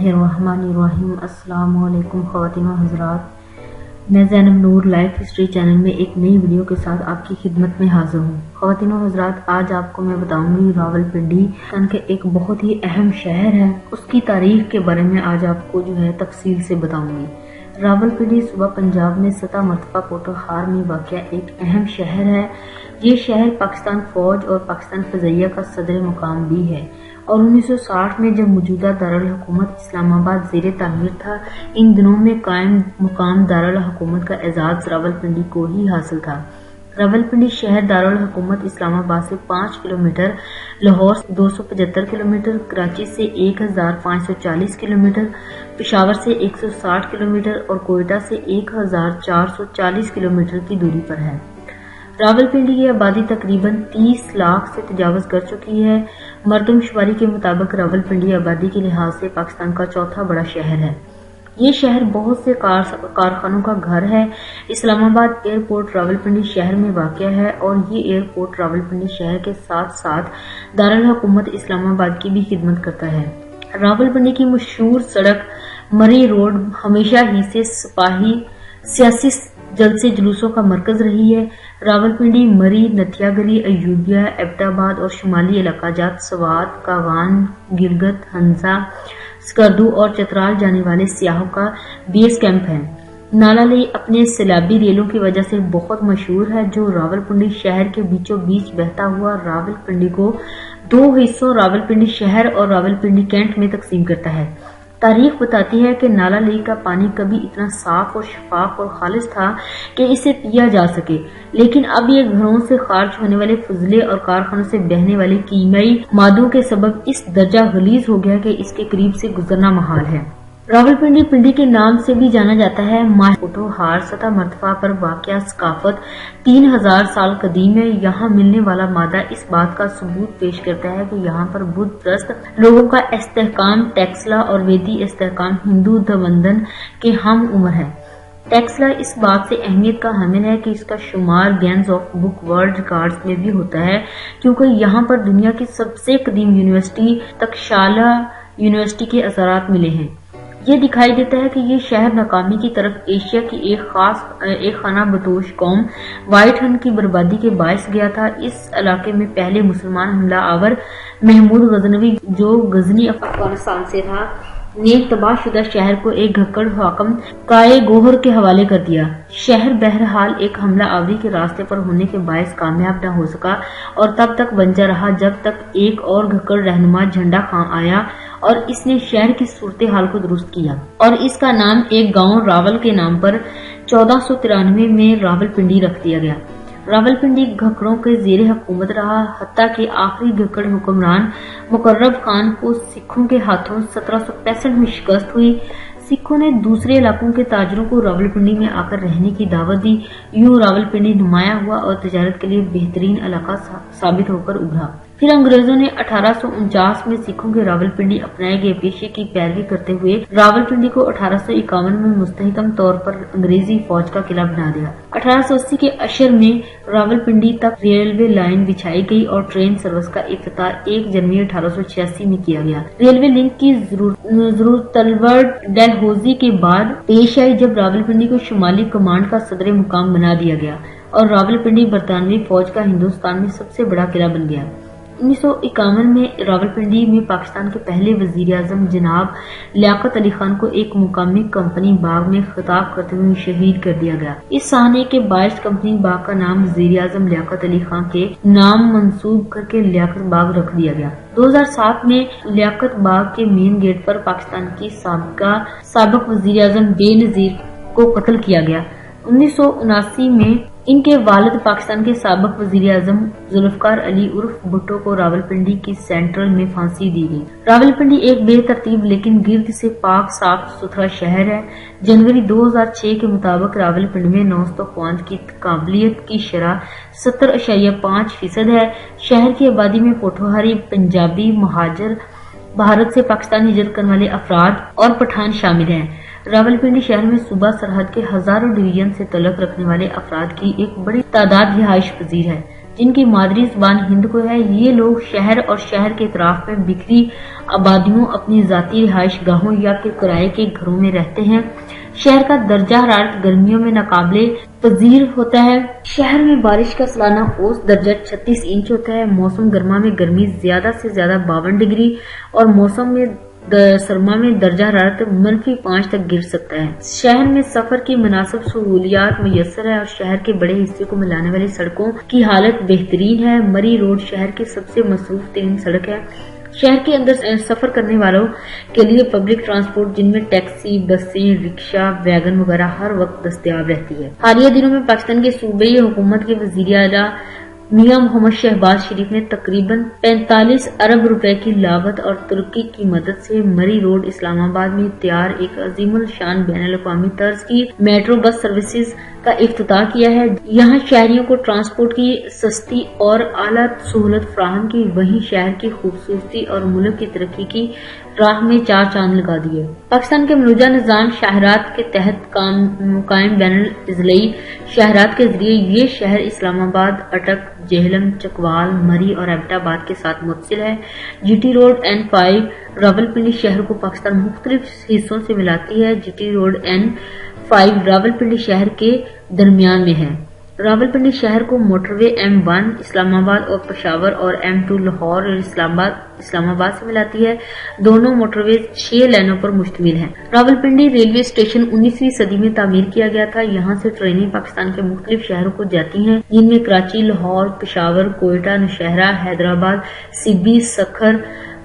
बिस्मिल्लाहिर्रहमानिर्रहीम। अस्सलाम वालेकुम ख़वातीन व हज़रात, मैं ज़ैनब नूर लाइफ हिस्ट्री चैनल में एक नई वीडियो के साथ आपकी खिदमत में हाजिर हूँ। ख़वातीन व हज़रात, आज आपको मैं बताऊंगी रावलपिंडी पाकिस्तान के एक बहुत ही अहम शहर है, उसकी तारीख के बारे में आज आपको जो है तफसील से बताऊंगी। रावलपिंडी सूबा पंजाब में सतह मरतबा पोटोहार में वाक़या एक अहम शहर है। ये शहर पाकिस्तान फौज और पाकिस्तान फ़ज़ाइया का सदर मुकाम भी है और 1960 में जब मौजूदा दारुल हुकूमत इस्लामाबाद ज़ेरे तामीर था, इन दिनों में कायम मुकाम दारुल हुकूमत का एजाज़ रावलपिंडी को ही हासिल था। रावलपिंडी शहर दारुल हुकूमत इस्लामाबाद से 5 किलोमीटर, लाहौर से 275 किलोमीटर, कराची से 1540 किलोमीटर, पेशावर से 160 किलोमीटर और कोयटा से 1440 किलोमीटर की दूरी पर है। रावलपिंडी की आबादी तकरीबन 30 लाख से तजावज़ कर चुकी है। मरदमशुमारी के मुताबिक रावलपिंडी आबादी के लिहाज से पाकिस्तान का चौथा बड़ा शहर है। ये शहर बहुत से कारखानों का घर है। इस्लामाबाद एयरपोर्ट रावलपिंडी शहर में वाक़या है और ये एयरपोर्ट रावलपिंडी शहर के साथ साथ दारुल हुकूमत इस्लामाबाद की भी खिदमत करता है। रावलपिंडी की मशहूर सड़क मरी रोड हमेशा ही से सियासी जलसे जुलूसों का मरकज रही है। रावलपिंडी मरी, नथिया गली, अयूबिया, एबटाबाद और शुमाली इलाका जात सवात, कागान, गिलगत, हंसा, स्कर्दू और चतराल जाने वाले सियाहों का बेस कैंप है। नाला लई अपने सैलाबी रेलों की वजह से बहुत मशहूर है, जो रावलपिंडी शहर के बीचों बीच बहता हुआ रावलपिंडी को दो हिस्सों रावलपिंडी शहर और रावलपिंडी कैंट में तकसीम करता है। तारीख बताती है कि नाला लई का पानी कभी इतना साफ और शफाफ और खालिस था कि इसे पिया जा सके, लेकिन अब ये घरों से खारिज होने वाले फजले और कारखानों से बहने वाले कीमियाई मादों के सबब इस दर्जा गलीज हो गया कि इसके करीब से गुजरना महाल है। रावलपिंडी पिंडी के नाम से भी जाना जाता है। पोटोहार सतह मरतबा पर वाक़या सकाफत 3000 साल कदीम है। यहाँ मिलने वाला मादा इस बात का सबूत पेश करता है कि यहाँ पर बुद्ध प्रस्त लोगों का इस्तेहकाम टेक्सला और वेदी इस्तेहकाम हिंदू धवंदन के हम उम्र है। टेक्सला इस बात से अहमियत का हामिल है कि इसका शुमार Guinness of book world records में भी होता है, क्योंकि यहाँ पर दुनिया की सबसे कदीम यूनिवर्सिटी तक्षशिला यूनिवर्सिटी के असरात मिले हैं। ये दिखाई देता है कि ये शहर नाकामी की तरफ एशिया की एक खाना बदोश कौम व्हाइट हन की बर्बादी के बायस गया था। इस इलाके में पहले मुसलमान हमला आवर महमूद गजनवी, जो गजनी अफगानिस्तान से था, ने तबाहशुदा शहर को एक घक्कड़ हाकम काए गोहर के हवाले कर दिया। शहर बहरहाल एक हमला आवरी के रास्ते पर होने के बायस कामयाब न हो सका और तब तक बंजा रहा जब तक एक और घक्कड़ रहनुमा झंडा खां आया और इसने शहर की सूरत हाल को दुरुस्त किया और इसका नाम एक गांव रावल के नाम पर 1493 में रावलपिंडी रख दिया गया। रावलपिंडी घकड़ों के जेरे हुकूमत रहा, हत्ता के आखिरी घकड़ हुक्मरान मुकर्रब खान को सिखों के हाथों 1765 में शिकस्त हुई। सिखों ने दूसरे इलाकों के ताजरों को रावलपिंडी में आकर रहने की दावत दी। यूं रावलपिंडी नुमाया हुआ और तिजारत के लिए बेहतरीन इलाका साबित होकर उभरा। फिर अंग्रेजों ने 1849 में सिखों के रावलपिंडी अपनाए गए पेशे की पैरवी करते हुए रावलपिंडी को 1851 में मुस्तहकम तौर पर अंग्रेजी फौज का किला बना दिया। 1880 के अशर में रावलपिंडी तक रेलवे लाइन बिछाई गई और ट्रेन सर्विस का इफ्तिताह 1 जनवरी 1886 में किया गया। रेलवे लिंक की जरूरत तलवर्ड डलहौजी के बाद पेश आई, जब रावलपिंडी को शुमाली कमांड का सदर मुकाम बना दिया गया और रावलपिंडी बरतानवी फौज का हिंदुस्तान में सबसे बड़ा किला बन गया। 1951 में रावलपिंडी में पाकिस्तान के पहले वजीर आजम जनाब लियाकत अली खान को एक मुकामी कंपनी बाग में खिताब करते हुए शहीद कर दिया गया। इस साहने के बायस कंपनी बाग का नाम वजीर आजम लियाकत अली खान के नाम मंसूब करके लियाकत बाग रख दिया गया। 2007 में लियाकत बाग के मेन गेट पर पाकिस्तान की साबिक वजीर आजम बेनजीर को कत्ल किया गया। 1979 में इनके वालिद पाकिस्तान के साबिक वजीर आजम जुल्फकार अली उर्फ भुट्टो को रावलपिंडी की सेंट्रल में फांसी दी गई। रावलपिंडी एक बेतरतीब लेकिन गिर्द से पाक साफ सुथरा शहर है। जनवरी 2006 के मुताबिक रावलपिंडी में नौस्तख्वान की काबिलियत की शरह 70.5% है। शहर की आबादी में पोठोहारी, पंजाबी, महाजर, भारत से पाकिस्तान हिजरत करने वाले अफराद और पठान शामिल हैं। रावलपिंडी शहर में सूबा सरहद के हजारों डिवीजन से तल्लुक रखने वाले अफराद की एक बड़ी तादाद रिहाइश पजीर है। جن کی مادری زبان ہند کو ہے۔ یہ لوگ شہر اور شہر کے اطراف میں بکھری آبادیوں، اپنی ذاتی رہائش گاہوں یا کرائے کے گھروں میں رہتے ہیں۔ شہر کا درجہ حرارت گرمیوں میں ناقابل پذیر ہوتا ہے۔ شہر میں بارش کا سالانہ اوسط درجہ 36 انچ ہوتا ہے۔ موسم گرما میں گرمی زیادہ سے زیادہ 52 ڈگری اور موسم میں سرما میں درجہ حرارت -5 تک گر سکتا ہے۔ شہر میں سفر کی مناسب سہولیات میسر ہے اور شہر کے بڑے حصے کو ملانے والی سڑکوں کی حالت بہترین ہے۔ مری روڈ شہر کی سب سے مصروف ترین سڑک ہے۔ شہر کے اندر سفر کرنے والوں کے لیے پبلک ٹرانسپورٹ جن میں ٹیکسی، بسیں، رکشا، ویگن وغیرہ ہر وقت دستیاب رہتی ہے۔ حالیہ دنوں میں پاکستان کے صوبائی حکومت کے وزیر اعلیٰ میاں محمد شہباز شریف نے تقریباً 45 ارب روپے کی لاگت اور ترکی کی مدد سے مری روڈ اسلام آباد میں تیار ایک عظیم الشان بین الاقوامی طرز کی میٹرو بس سروسز کا افتتاح کیا ہے۔ یہاں شہریوں کو ٹرانسپورٹ کی سستی اور اعلیٰ سہولت فراہم کی، وہیں شہر کی خوبصورتی اور ملک کی ترقی کی راہ میں چار چاند لگا دیے۔ پاکستان کے مروجہ نظام شاہراہات کے تحت قائم بین الاضلاعی شاہراہات کے ذریعے یہ شہر اسلام آباد، اٹک، جہلم، چکوال، مری اور ایبٹ آباد کے ساتھ متصل ہے۔ جی ٹی روڈ N5 راولپنڈی شہر کو پاکستان مختلف حصوں سے ملاتی ہے۔ جی ٹی روڈ N5 راولپنڈی شہر کے درمیان میں ہے۔ راولپنڈی شہر کو موٹر وے M1 اسلام آباد اور پشاور اور M2 لاہور اور اسلام آباد سے ملاتی ہے۔ دونوں موٹر وے 6 لینوں پر مشتمل ہیں۔ راولپنڈی ریلوے اسٹیشن 19ویں صدی میں تعمیر کیا گیا تھا۔ یہاں سے ٹرینیں پاکستان کے مختلف شہروں کو جاتی ہیں، جن میں کراچی، لاہور، پشاور، کوئٹہ، نوشہرہ، حیدرآباد، سبی، سکھر،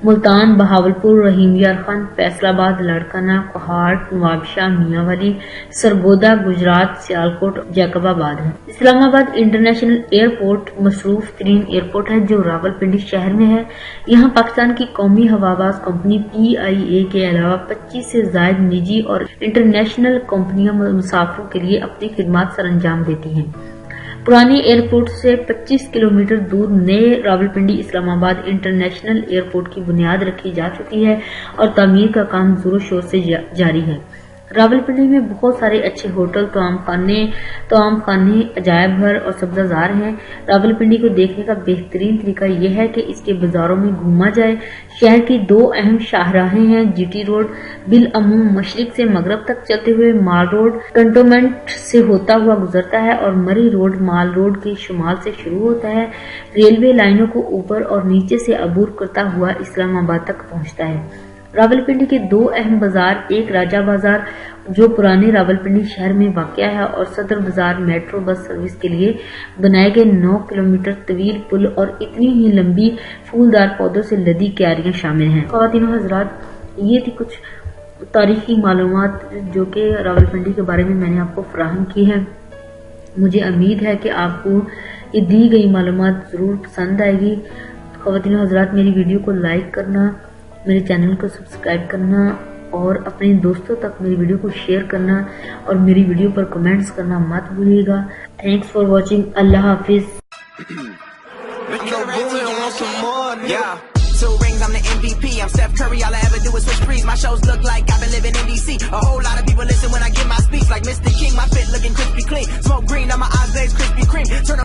ملتان، بہاولپور، رحیم یار خان، فیصل آباد، لاڑکانہ، کوہاٹ، نوابشاہ، میاں والی، سرگودا، گجرات، سیالکوٹ، جیکب آباد ہے۔ اسلام آباد انٹرنیشنل ایئرپورٹ مصروف ترین ایئرپورٹ ہے جو راولپنڈی شہر میں ہے۔ یہاں پاکستان کی قومی ہوائی کمپنی PIA کے علاوہ 25 سے زائد نجی اور انٹرنیشنل کمپنیاں مسافروں کے لیے اپنی خدمات سر انجام دیتی ہیں۔ پرانے ایئرپورٹ سے 25 کلومیٹر دور نئے راولپنڈی اسلام آباد انٹرنیشنل ایئرپورٹ کی بنیاد رکھی جا چکی ہے اور تعمیر کا کام زور و شور سے جاری ہے۔ راولپنڈی میں بہت سارے اچھے ہوٹل، طعام خانے، عجائب گھر اور سبزہ زار ہیں۔ راولپنڈی کو دیکھنے کا بہترین طریقہ یہ ہے کہ اس کے بازاروں میں گھوما جائے۔ شہر کی 2 اہم شاہراہیں ہیں۔ جی ٹی روڈ بالعموم مشرق سے مغرب تک چلتے ہوئے مال روڈ کنٹونمنٹ سے ہوتا ہوا گزرتا ہے اور مری روڈ مال روڈ کے شمال سے شروع ہوتا ہے۔ ریلوے لائنوں کو اوپر اور نیچے سے عبور کرتا ہوا اسلام آباد تک پہنچتا ہے۔ راولپنڈی کے 2 اہم بازار، ایک راجہ بازار جو پرانے راولپنڈی شہر میں واقع ہے اور صدر بازار میٹرو بس سروس کے لیے بنائے گئے 9 کلومیٹر طویل پل اور اتنی ہی لمبی پھولدار پودوں سے لدی کیاریاں شامل ہیں۔ خواتین و حضرات، یہ تھی کچھ تاریخی معلومات جو کہ راولپنڈی کے بارے میں نے آپ کو فراہم کی ہے۔ مجھے امید ہے کہ آپ کو یہ دی گئی معلومات ضرور پسند آئے گی۔ خواتین و حضرات، میری ویڈیو کو لائک کرنا، میرے چینل کو سبسکرائب کرنا اور اپنے دوستوں تک میری ویڈیو کو شیئر کرنا اور میری ویڈیو پر کمنٹس کرنا مت بھولیے گا۔ Thanks for watching. اللہ حافظ۔ Two rings, I'm the MVP. I'm Steph Curry. All I ever do is switch threes. My shows look like I've been living in DC. A whole lot of people listen when I give my speech. Like Mr. King, my fit looking crispy clean. Smoke green, now my eyes blaze Krispy Kreme. Turn